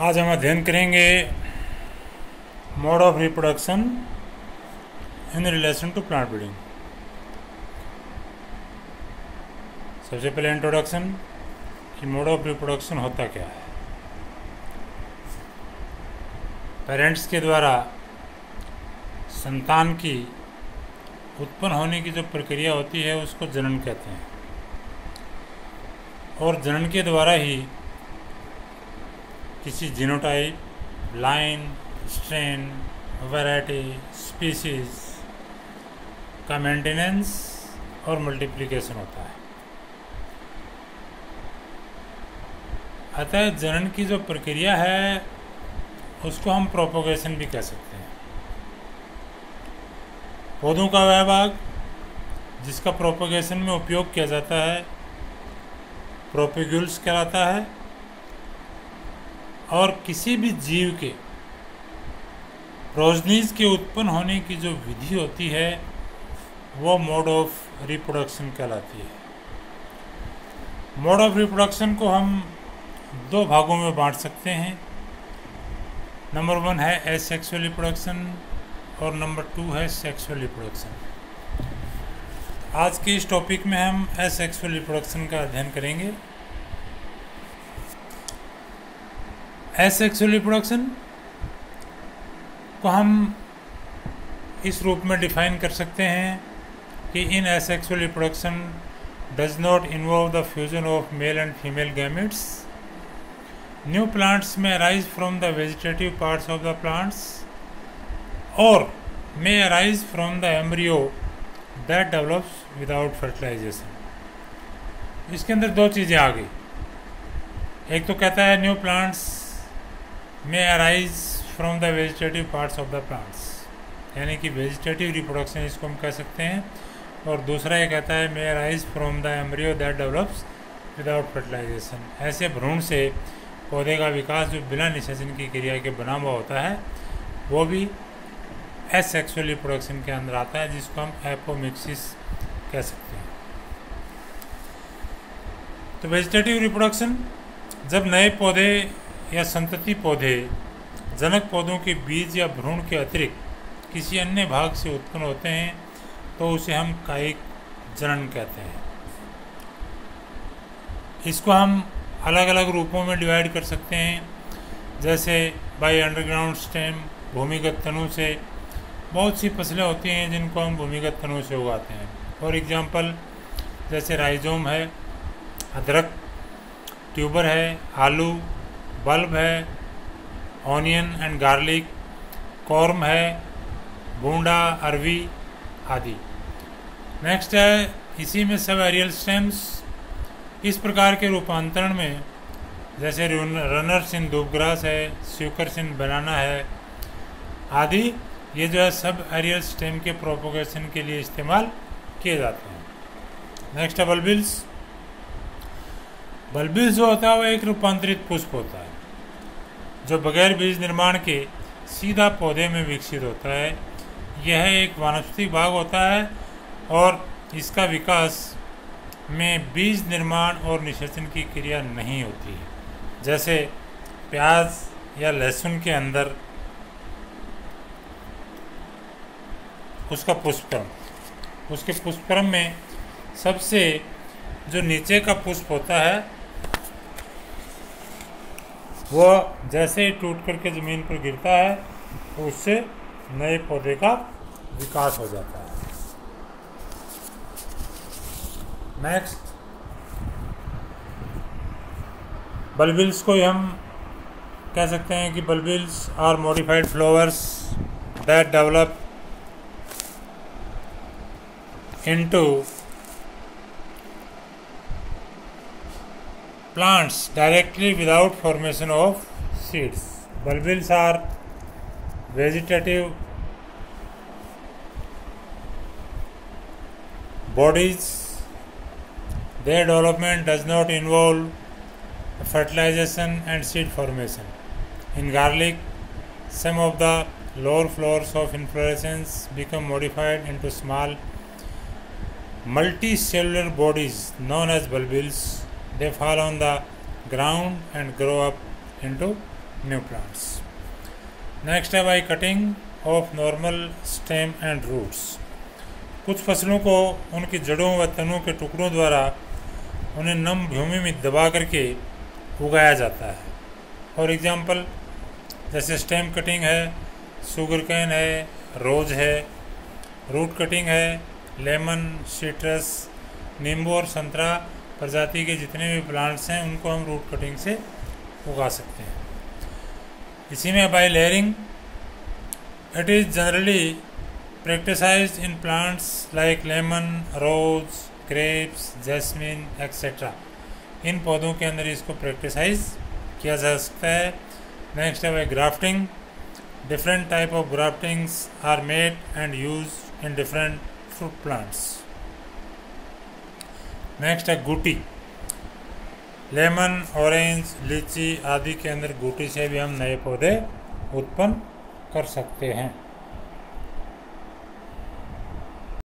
आज हम अध्ययन करेंगे mode of reproduction in relation to plant breeding. सबसे पहले इंट्रोडक्शन कि मोड ऑफ रिप्रोडक्शन होता क्या है। पेरेंट्स के द्वारा संतान की उत्पन्न होने की जो प्रक्रिया होती है उसको जनन कहते हैं, और जनन के द्वारा ही किसी genotype, line, strain, variety, species का मेंटेनेंस और मल्टीप्लिकेशन होता है। अतः जनन की जो प्रक्रिया है उसको हम प्रोपोगेशन भी कह सकते हैं। पौधों का वह भाग जिसका प्रोपोगेशन में उपयोग किया जाता है प्रोपेग्यूल्स कहलाता है, और किसी भी जीव के प्रोजनीज के उत्पन्न होने की जो विधि होती है वो मोड ऑफ रिप्रोडक्शन कहलाती है। मोड ऑफ रिप्रोडक्शन को हम दो भागों में बांट सकते हैं। नंबर 1 है एसेक्सुअल रिप्रोडक्शन और नंबर 2 है सेक्सुअल रिप्रोडक्शन। आज के इस टॉपिक में हम एसेक्सुअल रिप्रोडक्शन का अध्ययन करेंगे। एसेक्सुअल रिप्रोडक्शन को हम इस रूप में डिफाइन कर सकते हैं कि in asexual reproduction does not involve the fusion of male and female gametes. New plants में arise from the vegetative parts of the plants और may arise from the embryo that develops without fertilization। इसके अंदर दो चीज़ें आ गई। एक तो कहता है new plants may arise from the vegetative parts of the plants, यानी कि वेजिटेटिव रिप्रोडक्शन इसको हम कह सकते हैं, और दूसरा ये कहता है may arise from the embryo that develops without fertilization। ऐसे भ्रूण से पौधे का विकास जो बिना निषेचन की क्रिया के बना हुआ होता है वो भी एसेक्सुअल रिप्रोडक्शन के अंदर आता है, जिसको हम एपोमिक्सिस कह सकते हैं। तो वेजिटेटिव रिप्रोडक्शन जब नए पौधे या संतति पौधे जनक पौधों के बीज या भ्रूण के अतिरिक्त किसी अन्य भाग से उत्पन्न होते हैं तो उसे हम कायिक जनन कहते हैं। इसको हम अलग अलग रूपों में डिवाइड कर सकते हैं, जैसे बाय अंडरग्राउंड स्टेम, भूमिगत तनु से। बहुत सी फसलें होती हैं जिनको हम भूमिगत तनु से उगाते हैं। फॉर एग्जांपल जैसे राइजोम है, अदरक, ट्यूबर है, आलू, बल्ब है, ऑनियन एंड गार्लिक, कॉर्म है, भूंडा, अरवी आदि। नेक्स्ट है इसी में सब एरियल स्टेम्स। इस प्रकार के रूपांतरण में जैसे रनर्स इन दूबग्रास है, स्यूकर्स इन बनाना है आदि, ये जो है सब एरियल स्टेम के प्रोपोगेशन के लिए इस्तेमाल किए जाते हैं। नेक्स्ट है बल्बिल्स। बल्बिल्स जो होता है वो एक रूपांतरित पुष्प होता है जो बगैर बीज निर्माण के सीधा पौधे में विकसित होता है। यह एक वानस्पतिक भाग होता है और इसका विकास में बीज निर्माण और निषेचन की क्रिया नहीं होती है। जैसे प्याज या लहसुन के अंदर उसका पुष्पक्रम, उसके पुष्पक्रम में सबसे जो नीचे का पुष्प होता है वो जैसे ही टूट करके ज़मीन पर गिरता है तो उससे नए पौधे का विकास हो जाता है। नेक्स्ट बल्बिल्स को हम कह सकते हैं कि bulbils are modified flowers that develop into plants directly without formation of seeds। Bulbils are vegetative bodies. Their development does not involve fertilization and seed formation. In garlic, some of the lower flowers of inflorescence become modified into small multicellular bodies known as bulbils. They fall on the ground and grow up into new plants. Next है by cutting of normal stem and roots. कुछ फसलों को उनकी जड़ों व तनों के टुकड़ों द्वारा उन्हें नम भूमि में दबा करके उगाया जाता है। फॉर एग्जांपल जैसे स्टेम कटिंग है, शुगर कैन है, रोज है। रूट कटिंग है, लेमन, सिट्रस, नींबू और संतरा प्रजाति के जितने भी प्लांट्स हैं उनको हम रूट कटिंग से उगा सकते हैं। इसी में by layering, it is generally practiced in plants like lemon, rose, grapes, jasmine, etc. इन पौधों के अंदर इसको प्रैक्टिसाइज किया जा सकता है। नेक्स्ट है grafting. Different type of graftings are made and use in different fruit plants. Next है गुटी। लेमन, ऑरेंज, लीची आदि के अंदर गुटी से भी हम नए पौधे उत्पन्न कर सकते हैं।